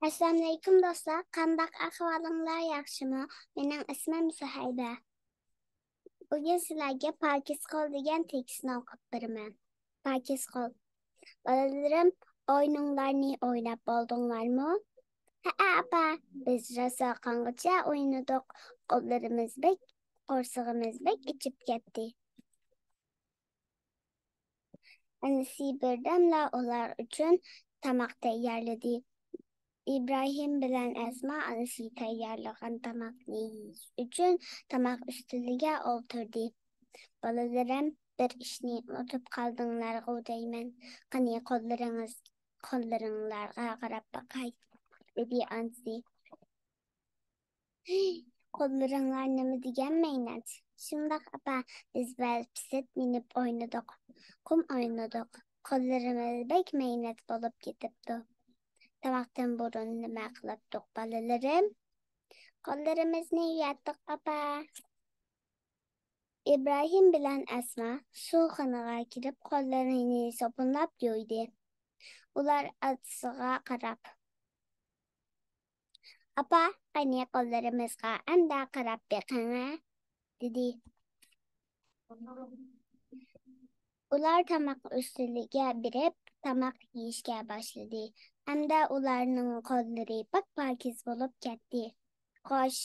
Assalamu alaykum do'stlar. Qanday ahvolinglar, yaxshimi? Mening ismim Suhayba. Bugun sizlarga Pakiz qo'l degan tekstni o'qib beraman. Pakiz qo'l. Bolalarim, o'yinlarni o'ynab bo'ldinglarmi? Ha, apa. Biz rosa qangacha o'ynadik. Qo'llarimiz bek, qo'rsig'imiz bek ichib ketdi. Anasi birdamla ular uchun tamoq tayyorladi. İbrahim bilan Asma anasi tayyorlagan tamoqni yeyish uchun tamoq ustiliga o'tirdi. Bolalarim, bir ishni unutib qoldinglar-ku deyman. Qani qo'llaringlarga qarab boqay, dedi anasi. Qo'llaringlar nima degan mehnat? Shundoq apa, biz pisit minib o'ynadik, qum o'ynadik. Qo'llarimiz bek mehnat bo'lib ketibdi. Tamoqdan burun nima qilibdik bolalarim? Qo'llarimizni yuvdik apa. İbrahim bilan Asma suvxonaga kirib qo'llarini so'pinlab yuvdi. Ular otasiga qarab, "Apa, qani qo'llarimizga anda qarab beqing", dedi. Ular tamoq ustiliga birib tamoq yeyishga boshladi. Hamda ularning qo'llari pak-pakiz bo'lib ketdi. Xo'sh,